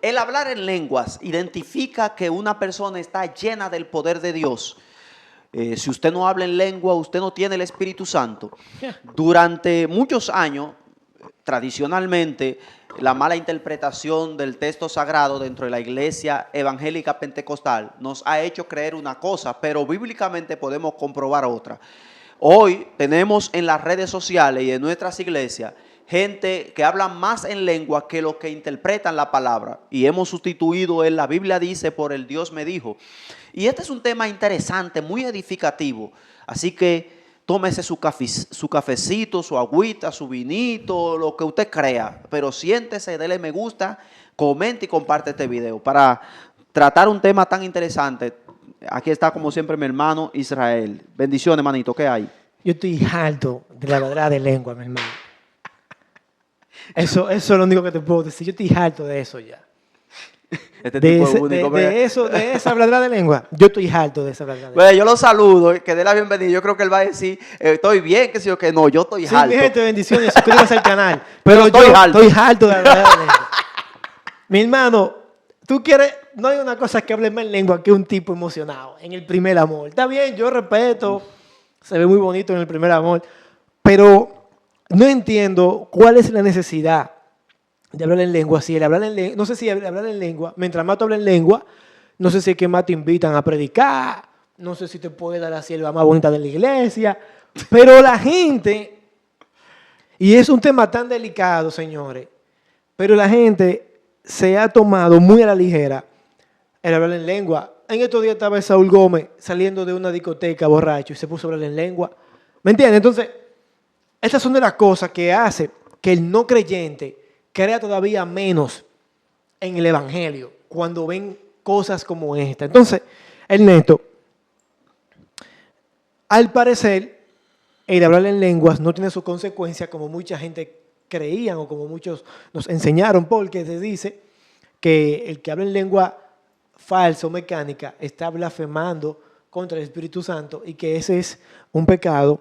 El hablar en lenguas identifica que una persona está llena del poder de Dios. Si usted no habla en lengua, usted no tiene el Espíritu Santo. Durante muchos años, tradicionalmente, la mala interpretación del texto sagrado dentro de la iglesia evangélica pentecostal nos ha hecho creer una cosa, pero bíblicamente podemos comprobar otra. Hoy tenemos en las redes sociales y en nuestras iglesias gente que habla más en lengua que los que interpretan la palabra. Y hemos sustituido el la Biblia dice por el Dios me dijo. Y este es un tema interesante, muy edificativo. Así que tómese su cafecito, su agüita, su vinito, lo que usted crea. Pero siéntese, dele me gusta, comente y comparte este video. Para tratar un tema tan interesante, aquí está como siempre mi hermano Israel. Bendiciones, hermanito, ¿qué hay? Yo estoy harto de la ladrada de lengua, mi hermano. Eso es lo único que te puedo decir. Yo estoy harto de eso ya. Este De, tipo ese, es único. de esa habladera de lengua. Yo estoy harto de esa habladera de lengua. Bueno, yo lo saludo, que dé la bienvenida. Yo creo que él va a decir, estoy bien, que sí o que no, yo estoy Sí, harto. mi gente, bendiciones, suscríbase al canal. Pero Pero estoy yo harto. estoy harto de la habladera de lengua. Mi hermano, tú quieres, no hay una cosa que hable más en lengua que un tipo emocionado en el primer amor. Está bien, yo respeto, se ve muy bonito en el primer amor, pero no entiendo cuál es la necesidad de hablar en lengua. Si el hablar en lengua, no sé si hablar en lengua, mientras más tú hablas en lengua, no sé si es que más te invitan a predicar, no sé si te puede dar la sierva más bonita de la iglesia, pero la gente, y es un tema tan delicado, señores, pero la gente se ha tomado muy a la ligera el hablar en lengua. En estos días estaba Saúl Gómez saliendo de una discoteca borracho y se puso a hablar en lengua. ¿Me entiendes? Entonces, estas son de las cosas que hace que el no creyente crea todavía menos en el evangelio cuando ven cosas como esta. Entonces, Ernesto, al parecer, el hablar en lenguas no tiene sus consecuencias como mucha gente creían o como muchos nos enseñaron, porque se dice que el que habla en lengua falsa o mecánica está blasfemando contra el Espíritu Santo y que ese es un pecado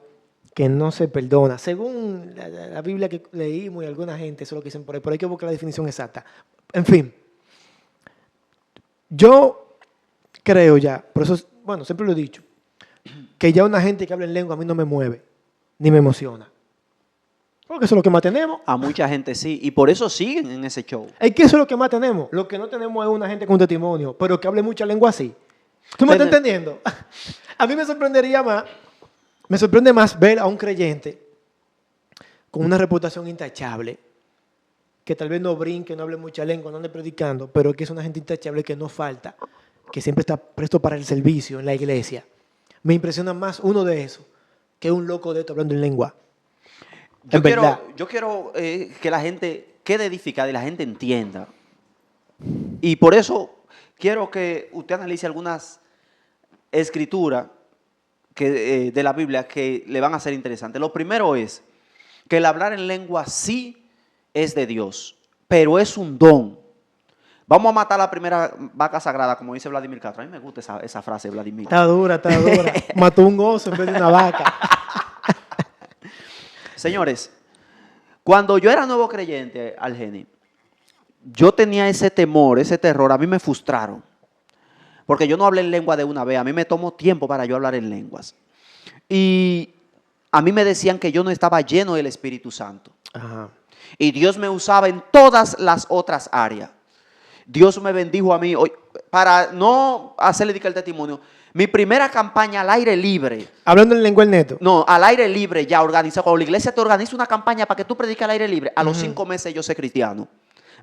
que no se perdona. Según la Biblia que leímos y alguna gente, eso es lo que dicen por ahí, pero hay que buscar la definición exacta. En fin, yo creo ya, por eso, bueno, siempre lo he dicho, que ya una gente que habla en lengua a mí no me mueve, ni me emociona. Porque eso es lo que más tenemos. A mucha gente sí, y por eso siguen en ese show. Es que eso es lo que más tenemos. Lo que no tenemos es una gente con testimonio, pero que hable mucha lengua así. ¿Tú me estás entendiendo? A mí me sorprendería más, me sorprende más ver a un creyente con una reputación intachable, que tal vez no brinque, no hable mucha lengua, no ande predicando, pero que es una gente intachable que no falta, que siempre está presto para el servicio en la iglesia. Me impresiona más uno de esos que un loco de esto hablando en lengua. Yo quiero que la gente quede edificada y la gente entienda. Y por eso quiero que usted analice algunas escrituras de la Biblia que le van a ser interesantes. Lo primero es que el hablar en lengua sí es de Dios, pero es un don. Vamos a matar la primera vaca sagrada, como dice Vladimir Castro. A mí me gusta esa frase, Vladimir. Está dura, está dura. Mató un oso en vez de una vaca. Señores, cuando yo era nuevo creyente, Algeni, yo tenía ese temor, ese terror. A mí me frustraron. Porque yo no hablé en lengua de una vez. A mí me tomó tiempo para yo hablar en lenguas. Y a mí me decían que yo no estaba lleno del Espíritu Santo. Ajá. Y Dios me usaba en todas las otras áreas. Dios me bendijo a mí. Para no hacerle el testimonio, mi primera campaña al aire libre. Hablando en lengua Ernesto. No, al aire libre ya organizado. Cuando la iglesia te organiza una campaña para que tú prediques al aire libre, a los 5 meses yo soy cristiano.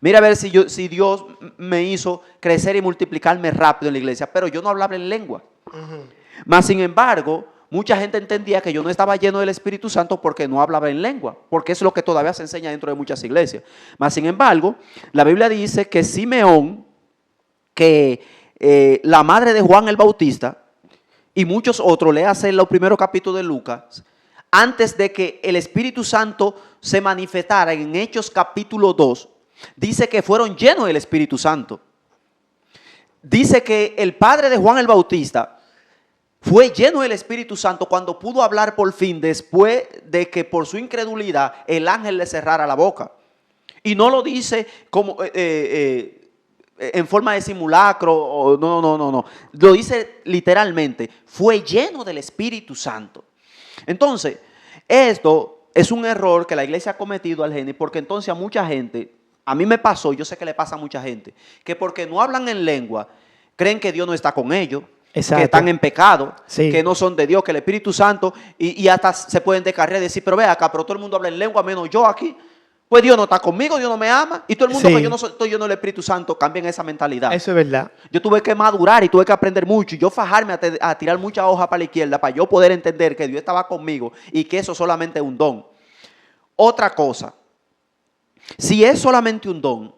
Mira a ver si Dios me hizo crecer y multiplicarme rápido en la iglesia, pero yo no hablaba en lengua. Mas, sin embargo, mucha gente entendía que yo no estaba lleno del Espíritu Santo porque no hablaba en lengua, porque es lo que todavía se enseña dentro de muchas iglesias. Mas, sin embargo, la Biblia dice que Simeón, que la madre de Juan el Bautista y muchos otros, léase los primeros capítulos de Lucas, antes de que el Espíritu Santo se manifestara en Hechos capítulo 2, dice que fueron llenos del Espíritu Santo. Dice que el padre de Juan el Bautista fue lleno del Espíritu Santo cuando pudo hablar por fin, después de que por su incredulidad el ángel le cerrara la boca. Y no lo dice como en forma de simulacro. No. Lo dice literalmente. Fue lleno del Espíritu Santo. Entonces, esto es un error que la iglesia ha cometido al género, porque entonces a mucha gente, a mí me pasó, yo sé que le pasa a mucha gente, que porque no hablan en lengua, creen que Dios no está con ellos. Exacto. Que están en pecado, Sí. que no son de Dios, que el Espíritu Santo, y hasta se pueden descarriar y decir, pero ve acá, pero todo el mundo habla en lengua menos yo aquí. Pues Dios no está conmigo, Dios no me ama, y todo el mundo Sí. que yo no estoy lleno del Espíritu Santo, cambien esa mentalidad. Eso es verdad. Yo tuve que madurar y tuve que aprender mucho, y yo fajarme a tirar mucha hoja para la izquierda para yo poder entender que Dios estaba conmigo y que eso solamente es un don. Otra cosa, si es solamente un don,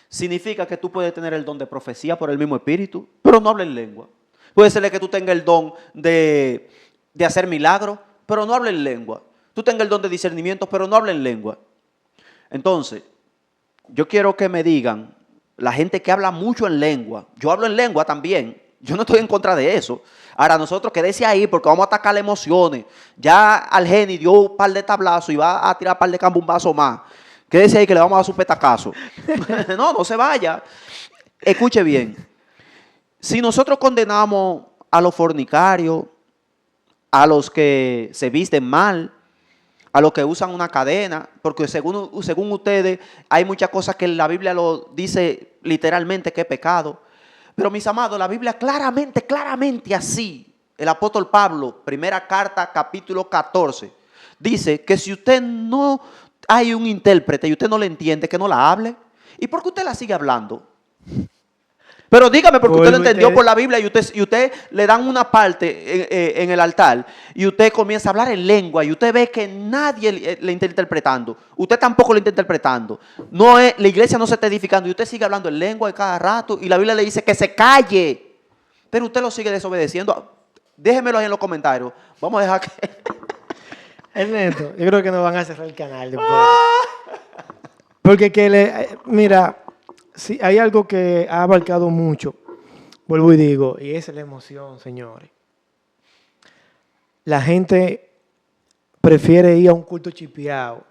significa que tú puedes tener el don de profecía por el mismo Espíritu, pero no hables en lengua. Puede ser que tú tengas el don de hacer milagros, pero no hables en lengua. Tú tengas el don de discernimiento, pero no hables en lengua. Entonces, yo quiero que me digan, la gente que habla mucho en lengua, yo hablo en lengua también, yo no estoy en contra de eso. Ahora, nosotros quédese ahí porque vamos a atacar las emociones. Ya Algeni dio un par de tablazos y va a tirar un par de cambumbazos más. Quédese ahí que le vamos a dar su petacazo. No se vaya. Escuche bien. Si nosotros condenamos a los fornicarios, a los que se visten mal, a los que usan una cadena, porque según ustedes hay muchas cosas que la Biblia lo dice literalmente que es pecado. Pero mis amados, la Biblia claramente así, el apóstol Pablo, primera carta, capítulo 14, dice que si usted no hay un intérprete y usted no le entiende, que no la hable. ¿Y por qué usted la sigue hablando? Pero dígame, porque usted lo entendió por la Biblia y usted le dan una parte en el altar y usted comienza a hablar en lengua y usted ve que nadie le está interpretando. Usted tampoco lo está interpretando. La iglesia no se está edificando y usted sigue hablando en lengua de cada rato y la Biblia le dice que se calle. Pero usted lo sigue desobedeciendo. Déjemelo ahí en los comentarios. Vamos a dejar que... Ernesto, yo creo que nos van a cerrar el canal después. Porque mira, sí, hay algo que ha abarcado mucho, vuelvo y digo, y es la emoción, señores. La gente prefiere ir a un culto chipeado,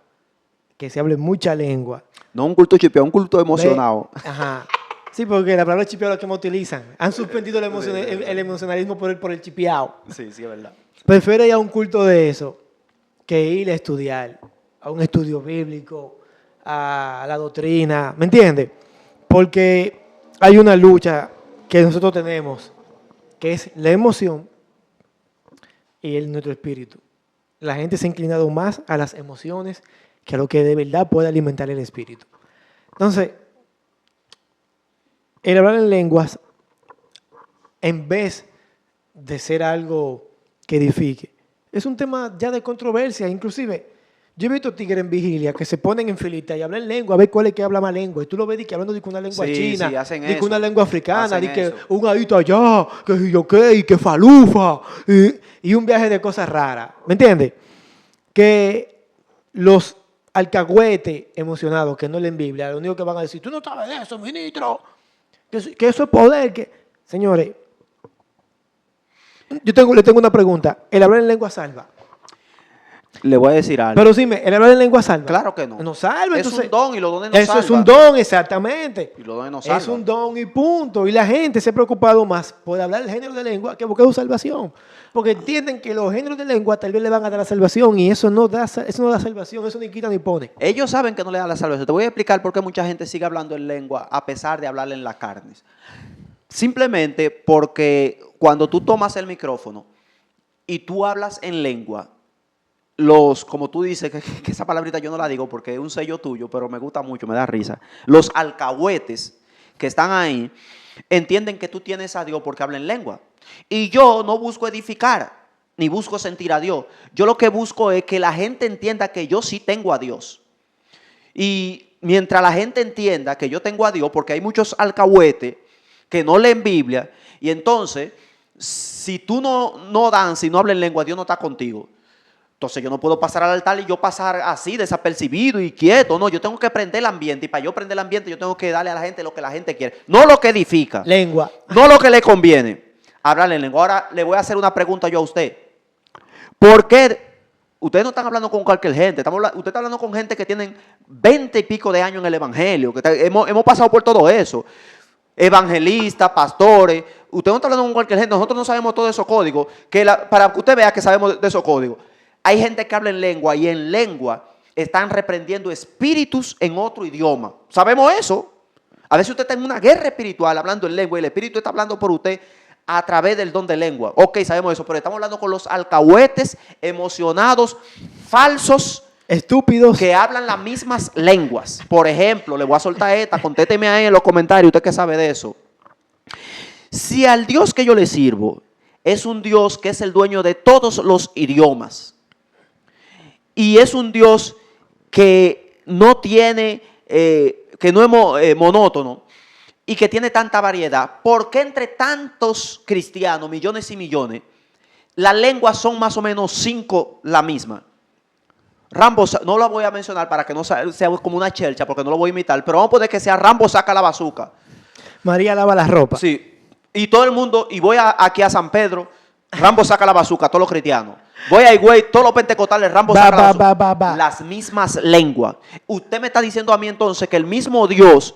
que se hable mucha lengua. No un culto chipeado, un culto emocionado. Ajá. Sí, porque la palabra chipeado es la que más utilizan. Han suspendido el emocionalismo por el chipeado. Sí, es verdad. Prefiere ir a un culto de eso que ir a estudiar, a un estudio bíblico, a la doctrina, ¿me entiendes? Porque hay una lucha que nosotros tenemos, que es la emoción y nuestro espíritu. La gente se ha inclinado más a las emociones que a lo que de verdad puede alimentar el espíritu. Entonces, el hablar en lenguas, en vez de ser algo que edifique, es un tema ya de controversia. Inclusive, yo he visto tigres en vigilia que se ponen en filita y hablan en lengua, a ver cuál es que habla más lengua. Y tú lo ves y que hablando de una lengua china, de una lengua africana, de que un adito allá, que yo qué, que falufa, y un viaje de cosas raras. ¿Me entiendes? Que los alcahuetes emocionados que no leen Biblia, lo único que van a decir, tú no sabes de eso, ministro, que eso es poder. Señores, le tengo una pregunta. ¿El hablar en lengua salva? Le voy a decir algo. Pero dime, ¿el hablar en lengua salva? Claro que no. No salva. Es entonces, un don y los dones no salvan. Eso es un don, exactamente. Y los dones no salvan. Es un don y punto. Y la gente se ha preocupado más por hablar el género de lengua que buscar salvación. Porque entienden que los géneros de lengua tal vez le van a dar la salvación y eso no da salvación, eso ni quita ni pone. Ellos saben que no le da la salvación. Te voy a explicar por qué mucha gente sigue hablando en lengua a pesar de hablar en las carnes. Simplemente porque cuando tú tomas el micrófono y tú hablas en lengua, como tú dices, que esa palabrita yo no la digo porque es un sello tuyo, pero me gusta mucho, me da risa. Los alcahuetes que están ahí entienden que tú tienes a Dios porque hablan en lengua. Y yo no busco edificar, ni busco sentir a Dios. Yo lo que busco es que la gente entienda que yo sí tengo a Dios. Y mientras la gente entienda que yo tengo a Dios, porque hay muchos alcahuetes que no leen Biblia, y entonces, si tú no danzas y no hablas en lengua, Dios no está contigo. Entonces yo no puedo pasar al altar y yo pasar así, desapercibido y quieto. No, yo tengo que prender el ambiente. Y para yo prender el ambiente, yo tengo que darle a la gente lo que la gente quiere. No lo que edifica. Lengua. No lo que le conviene. Hablarle en lengua. Ahora le voy a hacer una pregunta yo a usted. ¿Por qué ustedes no están hablando con cualquier gente? Usted está hablando con gente que tienen 20 y pico de años en el evangelio. Hemos pasado por todo eso. evangelistas, pastores. Usted no está hablando con cualquier gente, nosotros no sabemos todo esos códigos. Para que usted vea que sabemos de esos códigos. Hay gente que habla en lengua y en lengua están reprendiendo espíritus en otro idioma. ¿Sabemos eso? A veces usted está en una guerra espiritual hablando en lengua y el espíritu está hablando por usted a través del don de lengua. Ok, sabemos eso, pero estamos hablando con los alcahuetes emocionados, falsos, estúpidos, que hablan las mismas lenguas. Por ejemplo, le voy a soltar esta, contésteme ahí en los comentarios, usted que sabe de eso. Si al Dios que yo le sirvo es un Dios que es el dueño de todos los idiomas y es un Dios que no tiene, que no es monótono y que tiene tanta variedad, ¿por qué entre tantos cristianos, millones y millones, las lenguas son más o menos 5 la misma? Rambo, no la voy a mencionar para que no sea como una chelcha, porque no lo voy a imitar, pero vamos a poner que sea Rambo saca la bazooka. María lava la ropa. Sí, y todo el mundo, y voy aquí a San Pedro, Rambo saca la bazooka, todos los cristianos. Voy a Higüey, todos los pentecostales, Rambo saca la bazooka. Las mismas lenguas. Usted me está diciendo a mí entonces que el mismo Dios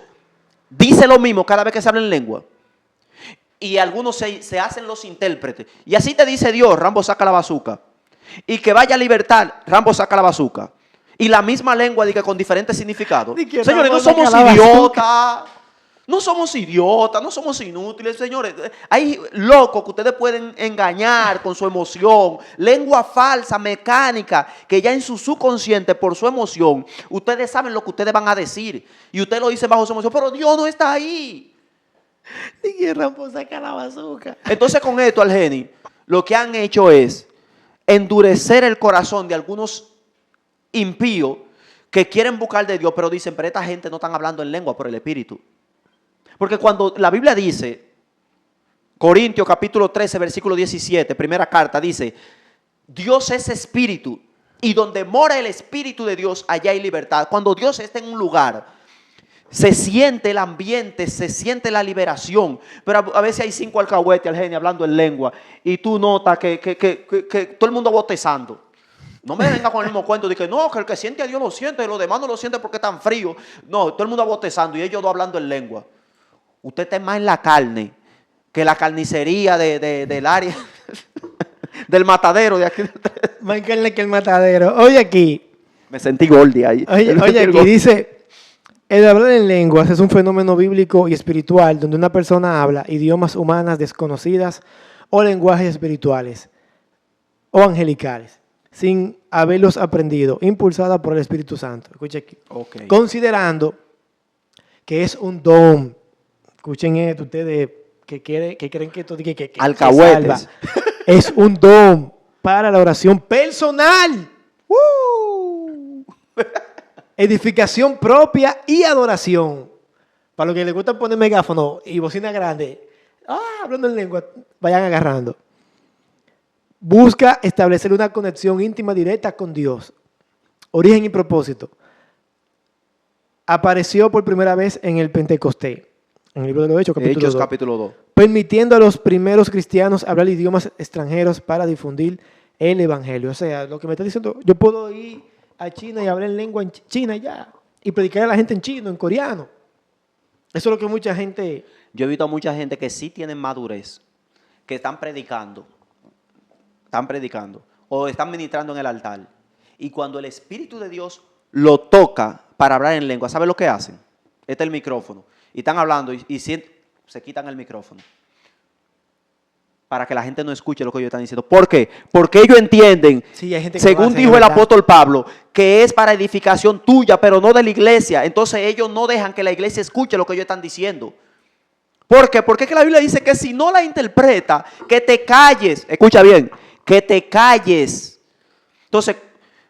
dice lo mismo cada vez que se habla en lengua. Y algunos se hacen los intérpretes. Y así te dice Dios, Rambo saca la bazooka. Y que vaya a libertad, Rambo saca la bazooka. Y la misma lengua dice con diferentes significados. Señores, no somos idiotas. No somos idiotas, no somos inútiles, señores. Hay locos que ustedes pueden engañar con su emoción. Lengua falsa, mecánica, que ya en su subconsciente, por su emoción, ustedes saben lo que ustedes van a decir. Y ustedes lo dicen bajo su emoción, pero Dios no está ahí. Y Rambo saca la bazooka. Entonces con esto, Algeni, lo que han hecho es endurecer el corazón de algunos impíos que quieren buscar de Dios, pero dicen, pero esta gente no están hablando en lengua por el Espíritu. Porque cuando la Biblia dice, Corintios capítulo 13, versículo 17, primera carta, dice, Dios es espíritu y donde mora el Espíritu de Dios, allá hay libertad. Cuando Dios está en un lugar, se siente el ambiente, se siente la liberación. Pero a veces hay 5 alcahuetes, Algeni, hablando en lengua, y tú notas que todo el mundo botezando. No me venga con el mismo cuento de que no, que el que siente a Dios lo siente y los demás no lo sienten porque están fríos. No, todo el mundo botezando y ellos dos hablando en lengua. Usted está más en la carne que la carnicería del área, del matadero de aquí. Más en carne que el matadero. Oye aquí. Me sentí gordi ahí. Oye aquí, dice, el hablar en lenguas es un fenómeno bíblico y espiritual donde una persona habla idiomas humanas desconocidas o lenguajes espirituales o angelicales, sin haberlos aprendido, impulsada por el Espíritu Santo. Escucha aquí. Okay. Considerando que es un don. Escuchen esto, ustedes que creen que esto que alcahuetes. salva. Es un don para la oración personal. Edificación propia y adoración. Para los que les gusta poner megáfono y bocina grande, hablando en lengua, vayan agarrando. Busca establecer una conexión íntima directa con Dios. Origen y propósito. Apareció por primera vez en el Pentecostés. En el libro de los Hechos, capítulo 2. Permitiendo a los primeros cristianos hablar idiomas extranjeros para difundir el evangelio. O sea, lo que me está diciendo, yo puedo ir a China y hablar en lengua en China y ya, y predicar a la gente en chino, en coreano. Eso es lo que mucha gente... Yo he visto a mucha gente que sí tienen madurez, que están predicando, o están ministrando en el altar. Y cuando el Espíritu de Dios lo toca para hablar en lengua, ¿sabe lo que hacen? Este es el micrófono. Y están hablando y se quitan el micrófono para que la gente no escuche lo que ellos están diciendo. ¿Por qué? Porque ellos entienden, sí, hay gente que según dijo el apóstol Pablo, que es para edificación tuya, pero no de la iglesia. Entonces ellos no dejan que la iglesia escuche lo que ellos están diciendo. ¿Por qué? Porque es que la Biblia dice que si no la interpreta, que te calles. Escucha bien, que te calles. Entonces,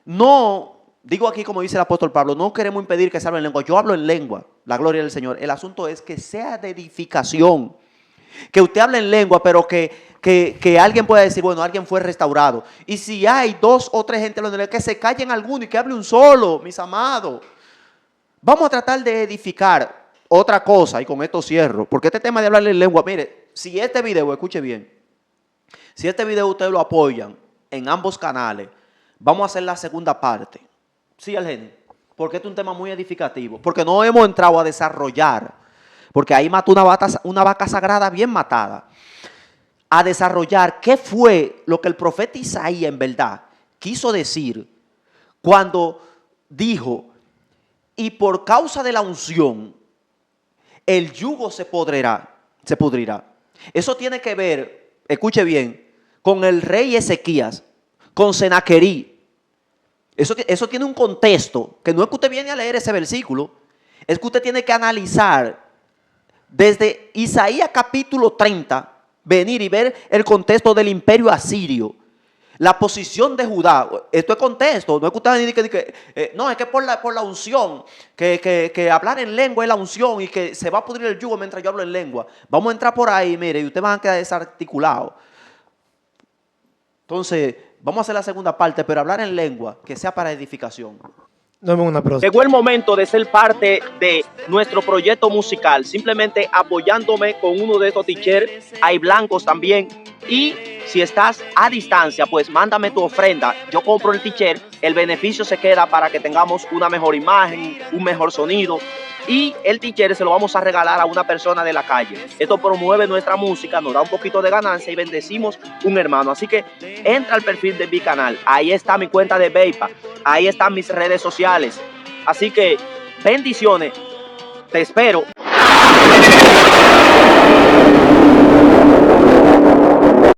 no... Digo aquí, como dice el apóstol Pablo, no queremos impedir que se hable en lengua. Yo hablo en lengua, la gloria del Señor. El asunto es que sea de edificación. Que usted hable en lengua, pero que alguien pueda decir, bueno, alguien fue restaurado. Y si hay 2 o 3 gente, que se callen alguno y que hable un solo, mis amados. Vamos a tratar de edificar otra cosa, y con esto cierro. Porque este tema de hablar en lengua, mire, si este video, escuche bien, si este video ustedes lo apoyan en ambos canales, vamos a hacer la segunda parte. Sí, Algeni, porque este es un tema muy edificativo, porque no hemos entrado a desarrollar porque ahí mató una vaca sagrada bien matada, a desarrollar qué fue lo que el profeta Isaías en verdad quiso decir cuando dijo, y por causa de la unción, el yugo se pudrirá. Eso tiene que ver, escuche bien, con el rey Ezequías, con Senaquerí. Eso tiene un contexto, que no es que usted viene a leer ese versículo, es que usted tiene que analizar desde Isaías capítulo 30, venir y ver el contexto del imperio asirio, la posición de Judá. Esto es contexto, no es que usted diga no, es que por la unción, que hablar en lengua es la unción y que se va a pudrir el yugo mientras yo hablo en lengua. Vamos a entrar por ahí, mire, y usted va a quedar desarticulado. Entonces, vamos a hacer la segunda parte, pero hablar en lengua, que sea para edificación. Dame una próxima. Llegó el momento de ser parte de nuestro proyecto musical, simplemente apoyándome con uno de estos t-shirts. Hay blancos también. Y si estás a distancia, pues mándame tu ofrenda. Yo compro el t-shirt, el beneficio se queda para que tengamos una mejor imagen, un mejor sonido. Y el t-shirt se lo vamos a regalar a una persona de la calle. Esto promueve nuestra música, nos da un poquito de ganancia y bendecimos un hermano. Así que entra al perfil de mi canal. Ahí está mi cuenta de PayPal. Ahí están mis redes sociales. Así que bendiciones. Te espero.